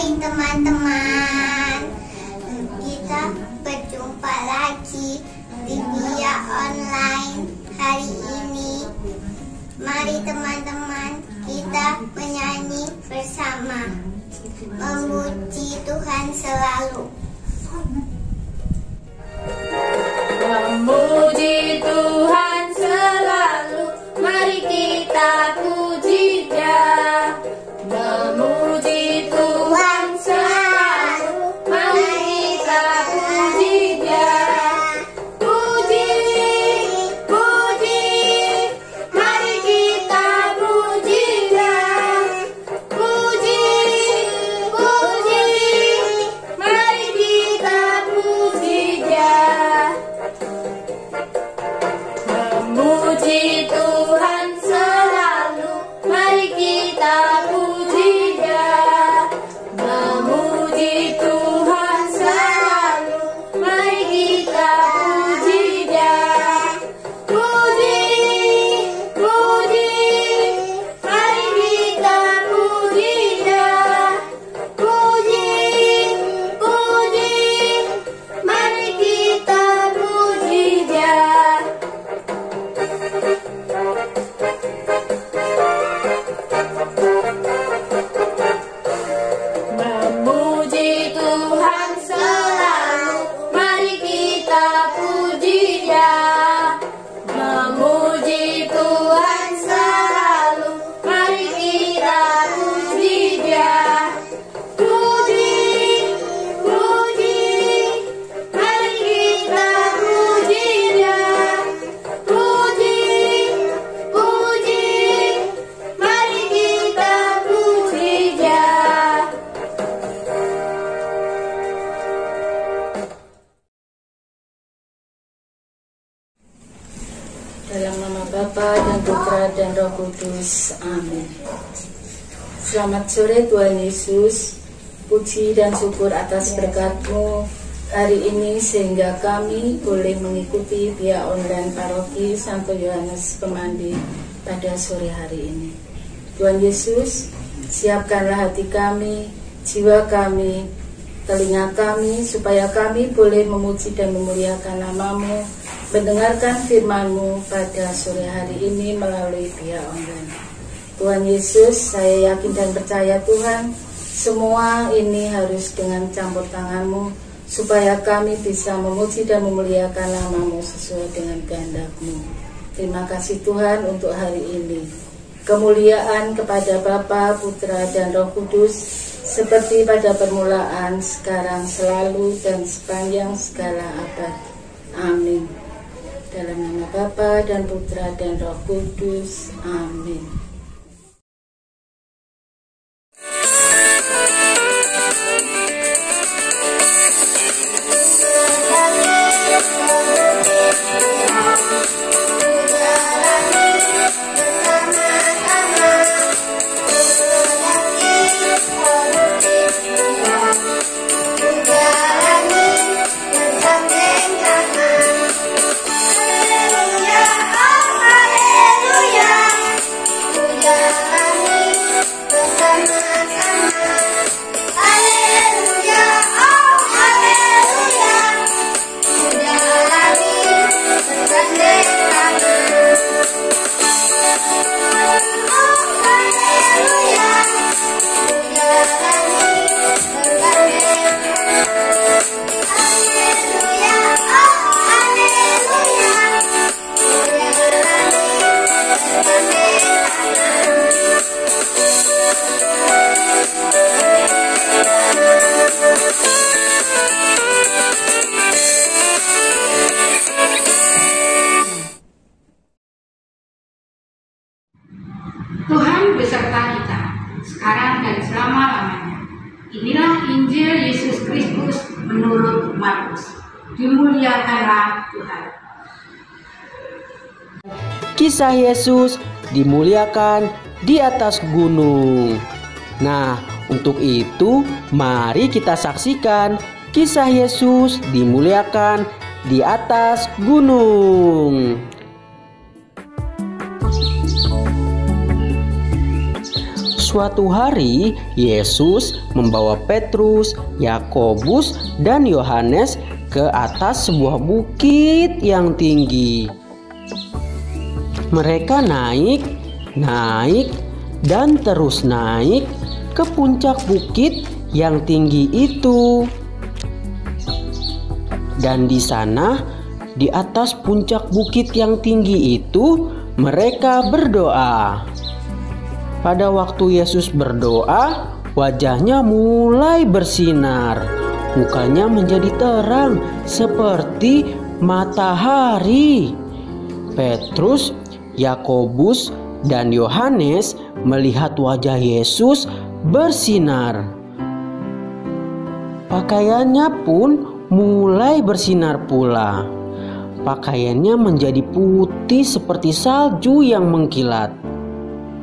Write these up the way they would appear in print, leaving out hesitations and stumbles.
Hai teman-teman, kita berjumpa lagi di Via Online hari ini. Mari teman-teman kita menyanyi bersama, memuji Tuhan selalu. Memuji Tuhan selalu, mari kita puji Dia. Memuji Tuhan selalu, mari kita puji Dia. Puji, puji, mari kita puji Dia. Puji, puji, mari kita puji Dia. Memuji Tuhan selalu, mari kita puji Dia. Memuji Tuhan selalu, mari kita puji Dia. Puji, puji, mari kita puji Dia. Puji, puji, mari kita puji Dia. Memuji Tuhan selalu, mari kita puji Dia. Memuji Tuhan selalu, mari kita puji Dia. Puji, puji, mari kita puji Dia. Puji, puji, mari kita puji Dia. Dalam nama Bapa dan Putra dan Roh Kudus. Amin. Selamat sore Tuhan Yesus. Puji dan syukur atas berkat-Mu hari ini sehingga kami boleh mengikuti via online paroki Santo Yohanes Pemandi pada sore hari ini. Tuhan Yesus, siapkanlah hati kami, jiwa kami, telinga kami, supaya kami boleh memuji dan memuliakan nama-Mu, mendengarkan firman-Mu pada sore hari ini melalui via online. Tuhan Yesus, saya yakin dan percaya Tuhan, semua ini harus dengan campur tangan-Mu, supaya kami bisa memuji dan memuliakan nama-Mu sesuai dengan kehendak-Mu. Terima kasih Tuhan untuk hari ini. Kemuliaan kepada Bapa, Putra, dan Roh Kudus, seperti pada permulaan, sekarang, selalu, dan sepanjang segala abad. Amin. Dalam nama Bapa dan Putra dan Roh Kudus. Amin. Tuhan beserta kita, sekarang dan selama-lamanya. Inilah Injil Yesus Kristus menurut Markus. Dimuliakanlah Tuhan. Kisah Yesus dimuliakan di atas gunung. Nah, untuk itu mari kita saksikan kisah Yesus dimuliakan di atas gunung. Suatu hari, Yesus membawa Petrus, Yakobus, dan Yohanes ke atas sebuah bukit yang tinggi. Mereka naik, dan terus naik ke puncak bukit yang tinggi itu. Dan di sana, di atas puncak bukit yang tinggi itu, mereka berdoa. Pada waktu Yesus berdoa, wajahnya mulai bersinar. Mukanya menjadi terang seperti matahari. Petrus, Yakobus, dan Yohanes melihat wajah Yesus bersinar. Pakaiannya pun mulai bersinar pula. Pakaiannya menjadi putih seperti salju yang mengkilat.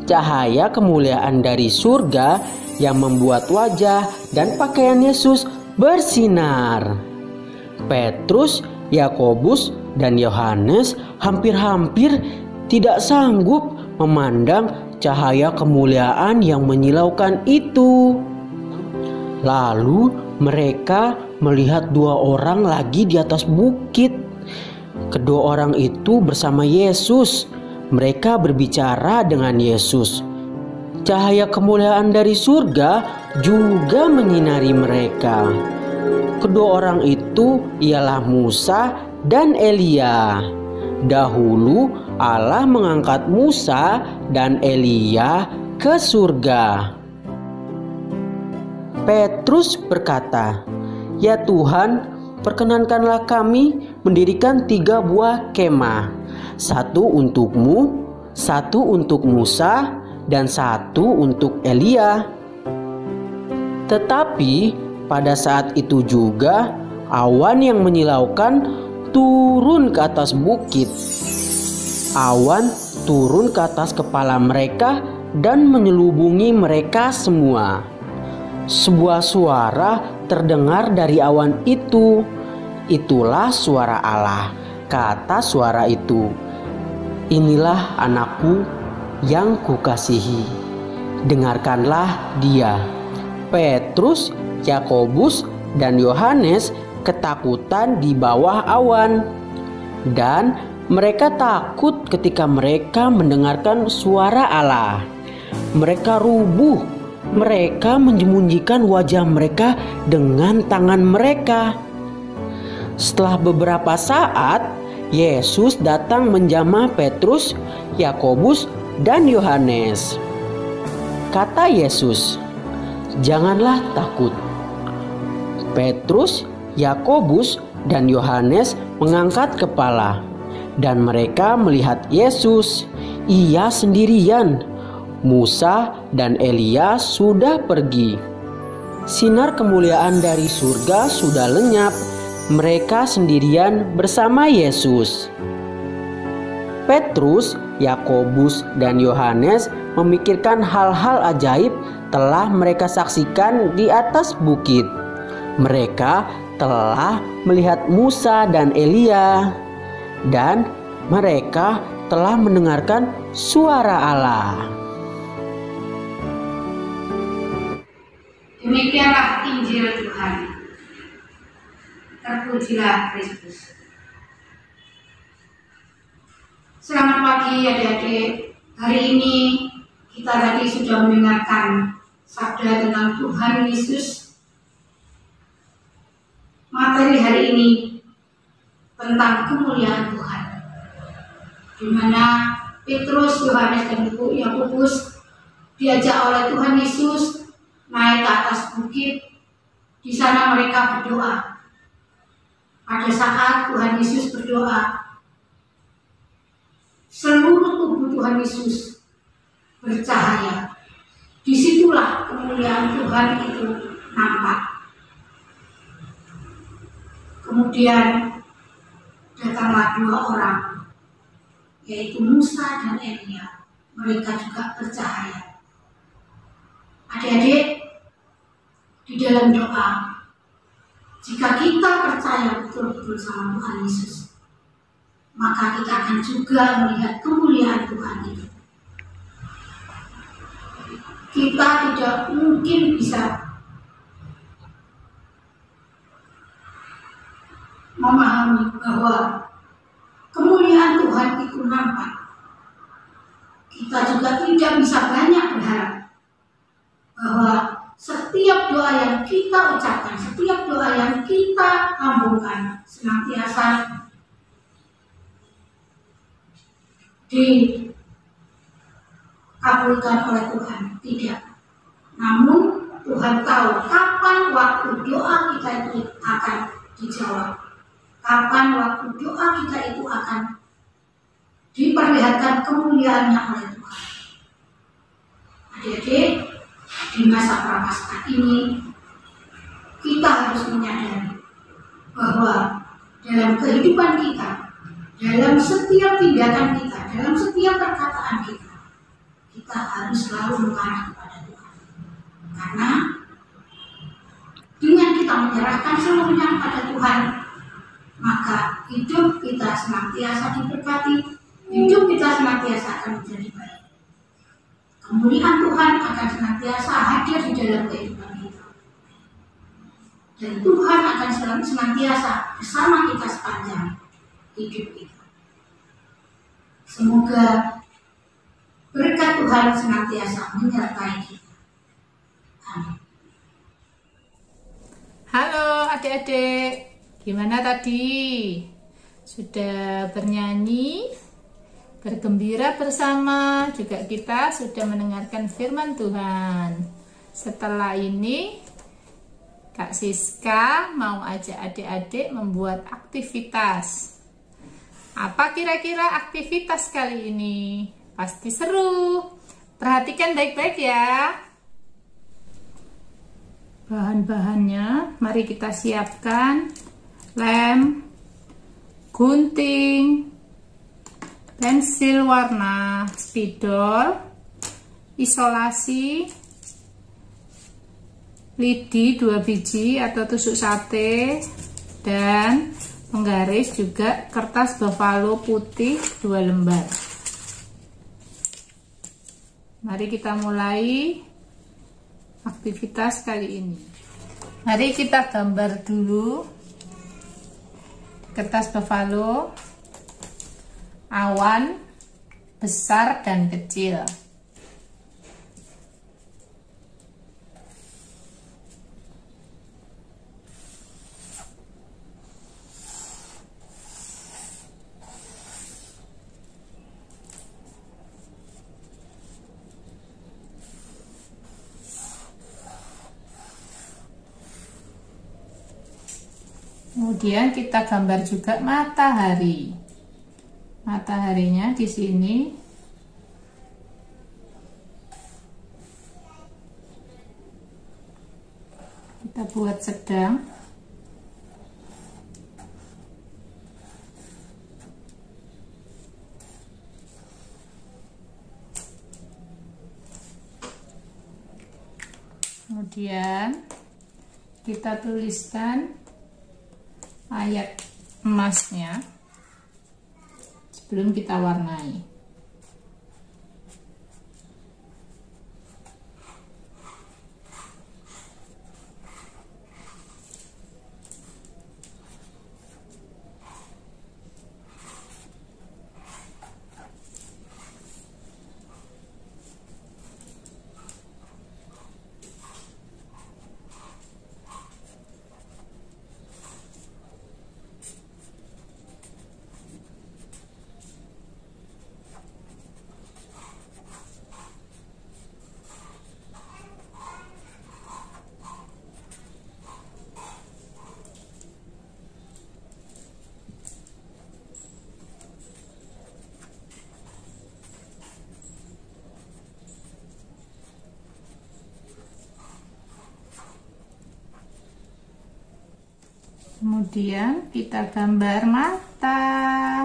Cahaya kemuliaan dari surga yang membuat wajah dan pakaian Yesus bersinar. Petrus, Yakobus, dan Yohanes hampir-hampir tidak sanggup memandang cahaya kemuliaan yang menyilaukan itu. Lalu mereka melihat dua orang lagi di atas bukit. Kedua orang itu bersama Yesus. Mereka berbicara dengan Yesus. Cahaya kemuliaan dari surga juga menyinari mereka. Kedua orang itu ialah Musa dan Elia. Dahulu Allah mengangkat Musa dan Elia ke surga. Petrus berkata, "Ya Tuhan, perkenankanlah kami mendirikan 3 buah kemah, 1 untukmu, 1 untuk Musa, dan 1 untuk Elia." Tetapi pada saat itu juga awan yang menyilaukan turun ke atas bukit. Awan turun ke atas kepala mereka dan menyelubungi mereka semua. Sebuah suara terdengar dari awan itu. "Itulah suara Allah," kata suara itu. "Inilah anakku yang kukasihi. Dengarkanlah dia." Petrus, Yakobus, dan Yohanes ketakutan di bawah awan. Dan mereka takut ketika mereka mendengarkan suara Allah. Mereka rubuh. Mereka menyembunyikan wajah mereka dengan tangan mereka. Setelah beberapa saat, Yesus datang menjamah Petrus, Yakobus, dan Yohanes. Kata Yesus, "Janganlah takut." Petrus, Yakobus, dan Yohanes mengangkat kepala, dan mereka melihat Yesus. Ia sendirian. Musa dan Elia sudah pergi. Sinar kemuliaan dari surga sudah lenyap. Mereka sendirian bersama Yesus. Petrus, Yakobus, dan Yohanes memikirkan hal-hal ajaib telah mereka saksikan di atas bukit. Mereka telah melihat Musa dan Elia, dan mereka telah mendengarkan suara Allah. Demikianlah Injil Tuhan. Terpujilah Kristus. Selamat pagi adik-adik. Hari ini kita tadi sudah mendengarkan sabda tentang Tuhan Yesus. Materi hari ini tentang kemuliaan Tuhan, di mana Petrus, Yohanes, dan Yakobus diajak oleh Tuhan Yesus naik ke atas bukit. Di sana mereka berdoa. Pada saat Tuhan Yesus berdoa, seluruh tubuh Tuhan Yesus bercahaya. Disitulah kemuliaan Tuhan itu nampak. Kemudian datanglah 2 orang, yaitu Musa dan Elia. Mereka juga bercahaya. Adik-adik, di dalam doa, jika kita percaya betul-betul sama Tuhan Yesus, maka kita akan juga melihat kemuliaan Tuhan itu. kita tidak mungkin bisa memahami bahwa kemuliaan Tuhan itu nampak. Kita juga tidak bisa banyak berharap bahwa setiap doa yang kita ucapkan, setiap doa yang kita lambungkan senantiasa dikabulkan oleh Tuhan. Tidak. Namun Tuhan tahu kapan waktu doa kita itu akan dijawab. Kapan waktu doa kita itu akan diperlihatkan kemuliaannya oleh Tuhan. Adik-adik, di masa Prapaskah ini kita harus menyadari bahwa dalam kehidupan kita, dalam setiap tindakan kita, dalam setiap perkataan kita, kita harus selalu mengarah kepada Tuhan. Karena dengan kita menyerahkan seluruhnya kepada Tuhan, maka hidup kita senantiasa diberkati, hidup kita senantiasa akan menjadi baik. Kemuliaan Tuhan akan senantiasa hadir di dalam kehidupan kita. Dan Tuhan akan senantiasa bersama kita sepanjang hidup kita. Semoga berkat Tuhan senantiasa menyertai kita. Amin. Halo adik-adik, gimana tadi? Sudah bernyanyi, bergembira bersama, juga kita sudah mendengarkan firman Tuhan. Setelah ini Kak Siska mau ajak adik-adik membuat aktivitas. Apa kira-kira aktivitas kali ini? Pasti seru. Perhatikan baik-baik ya. Bahan-bahannya mari kita siapkan. Lem, gunting, pensil warna spidol, isolasi, lidi 2 biji atau tusuk sate, dan penggaris juga kertas buffalo putih 2 lembar. Mari kita mulai aktivitas kali ini. Mari kita gambar dulu kertas buffalo, awan besar dan kecil. Kemudian kita gambar juga matahari. Mataharinya di sini kita buat sedang. Kemudian kita tuliskan ayat emasnya sebelum kita warnai. Kemudian kita gambar mata,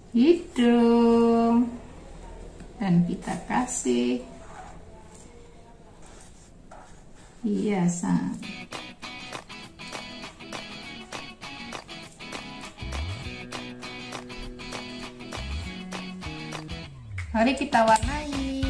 hidung, dan kita kasih hiasan. Mari kita warnai.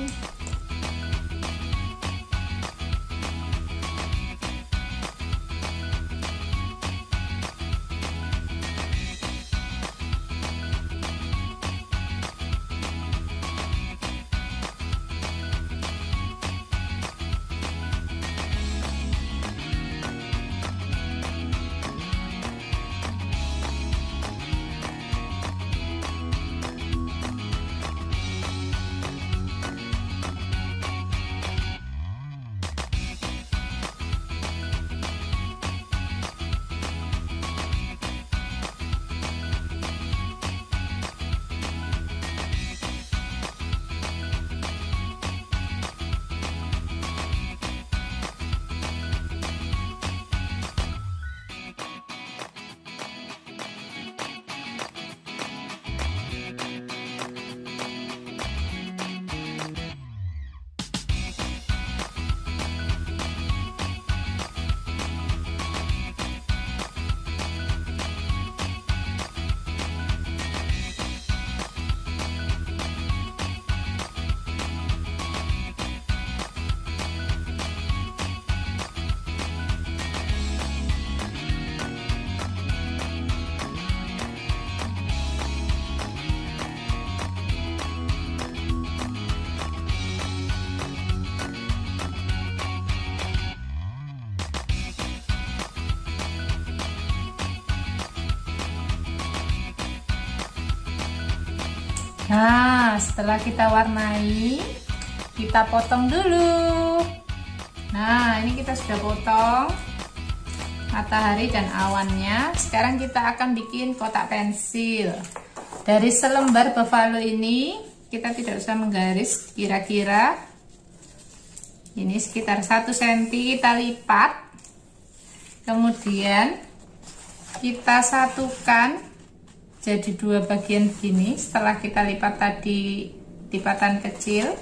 Nah, setelah kita warnai, kita potong dulu. Nah, ini kita sudah potong matahari dan awannya. Sekarang kita akan bikin kotak pensil. Dari selembar buffalo ini, kita tidak usah menggaris, kira-kira ini sekitar 1 cm kita lipat. Kemudian kita satukan jadi 2 bagian begini. Setelah kita lipat tadi lipatan kecil,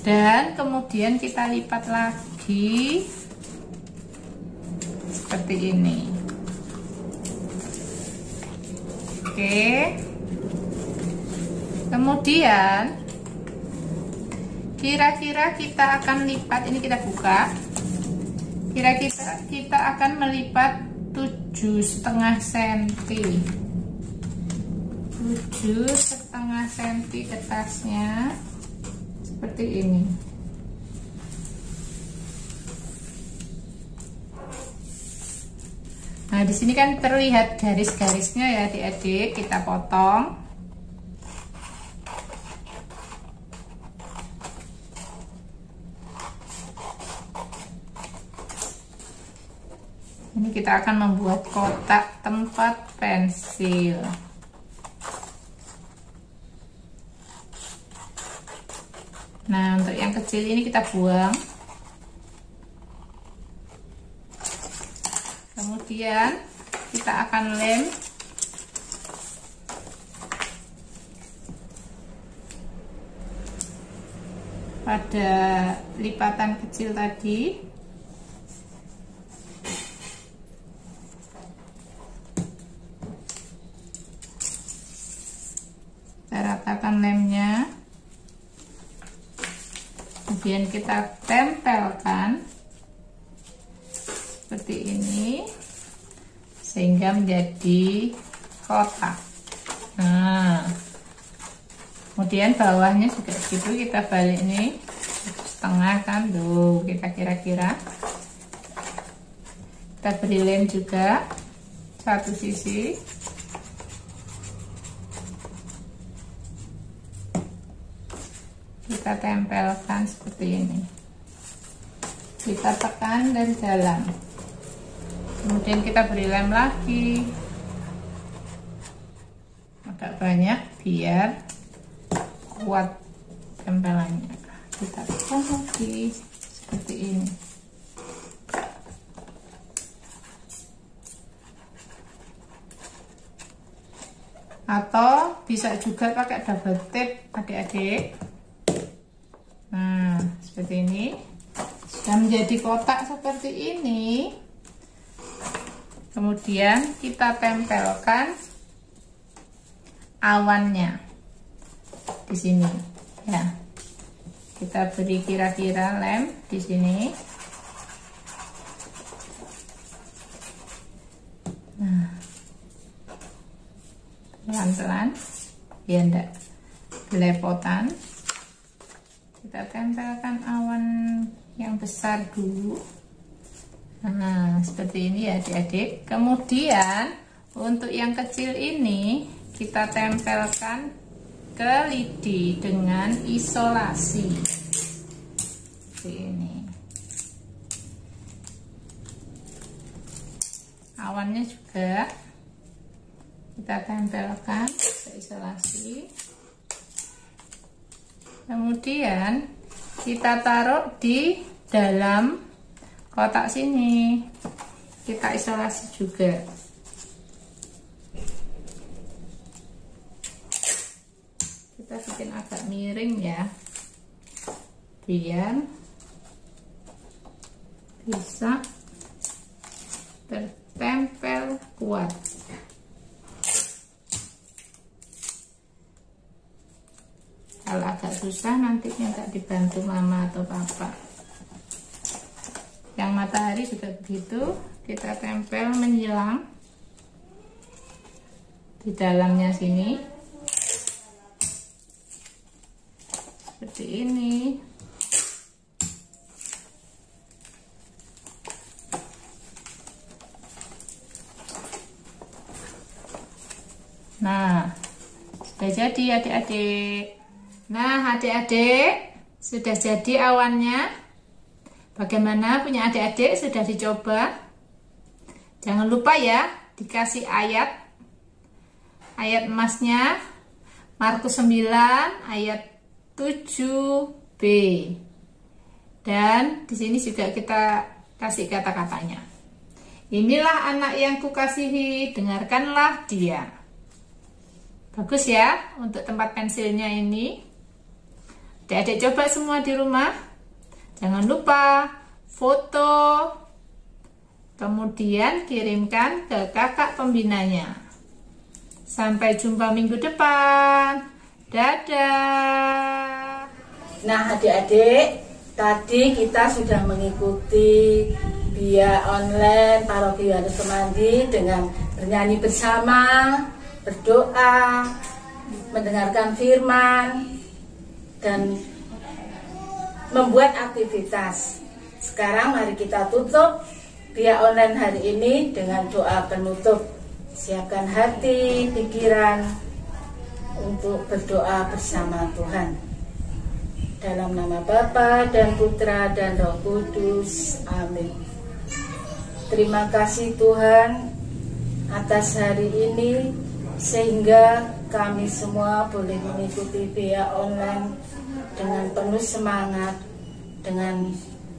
dan kemudian kita lipat lagi seperti ini. Oke, kemudian kira-kira kita akan lipat, ini kita buka, kira-kira kita akan melipat 7,5 cm, 7,5 cm kertasnya seperti ini. Nah, di sini kan terlihat garis-garisnya ya adik-adik, kita potong. Ini kita akan membuat kotak tempat pensil. Nah, untuk yang kecil ini kita buang. Kemudian kita akan lem pada lipatan kecil tadi. Kita ratakan lemnya. Kemudian kita tempelkan seperti ini sehingga menjadi kotak. Nah, kemudian bawahnya juga gitu, kita balik nih setengah kan tuh, kita kira-kira kita beri lem juga satu sisi. Kita tempelkan seperti ini, kita tekan dari dalam, kemudian kita beri lem lagi agak banyak biar kuat tempelannya. Kita tekan lagi seperti ini. Atau bisa juga pakai double tape adik-adik. Nah, seperti ini. Sudah menjadi kotak seperti ini. Kemudian kita tempelkan awannya di sini. Ya, kita beri kira-kira lem di sini. Nah, pelan-pelan, ya enggak belepotan. Kita tempelkan awan yang besar dulu. Nah, seperti ini ya adik-adik. Kemudian untuk yang kecil ini kita tempelkan ke lidi dengan isolasi seperti ini. Awannya juga kita tempelkan ke isolasi. Kemudian kita taruh di dalam kotak sini, kita isolasi juga. Kita bikin agak miring ya, biar bisa tertempel kuat. Kalau agak susah nanti minta dibantu mama atau papa. Yang matahari juga begitu, kita tempel menyilang di dalamnya sini seperti ini. Nah, sudah jadi adik-adik. Nah, adik-adik, sudah jadi awannya. Bagaimana punya adik-adik? Sudah dicoba? Jangan lupa ya, dikasih ayat emasnya, Markus 9 ayat 7b. Dan di sini juga kita kasih kata-katanya. Inilah anak yang kukasihi, dengarkanlah dia. Bagus ya untuk tempat pensilnya ini. Adik-adik coba semua di rumah. Jangan lupa foto, kemudian kirimkan ke kakak pembinanya. Sampai jumpa minggu depan. Dadah. Nah adik-adik, tadi kita sudah mengikuti via online Paroki Yohanes Semandi dengan bernyanyi bersama, berdoa, mendengarkan firman, dan membuat aktivitas. Sekarang mari kita tutup via online hari ini dengan doa penutup. Siapkan hati, pikiran untuk berdoa bersama Tuhan. Dalam nama Bapa dan Putra dan Roh Kudus. Amin. Terima kasih Tuhan atas hari ini, sehingga kami semua boleh mengikuti via online dengan penuh semangat, dengan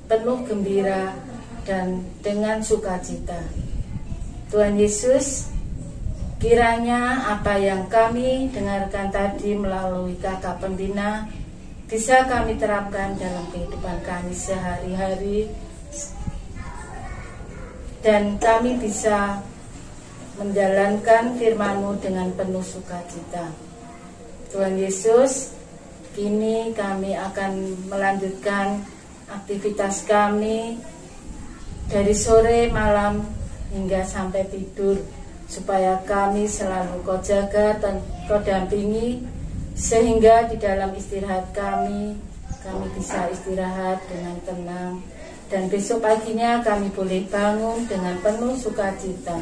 penuh gembira, dan dengan sukacita. Tuhan Yesus, kiranya apa yang kami dengarkan tadi melalui kakak pembina bisa kami terapkan dalam kehidupan kami sehari-hari, dan kami bisa menjalankan firman-Mu dengan penuh sukacita. Tuhan Yesus, kini kami akan melanjutkan aktivitas kami dari sore, malam, hingga sampai tidur, supaya kami selalu Kau jaga dan Kau dampingi, sehingga di dalam istirahat kami bisa istirahat dengan tenang, dan besok paginya kami boleh bangun dengan penuh sukacita.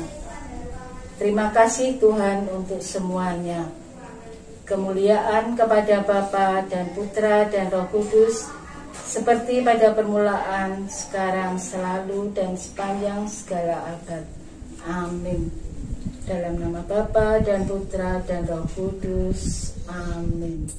Terima kasih Tuhan untuk semuanya. Kemuliaan kepada Bapa dan Putra dan Roh Kudus, seperti pada permulaan, sekarang, selalu, dan sepanjang segala abad. Amin. Dalam nama Bapa dan Putra dan Roh Kudus. Amin.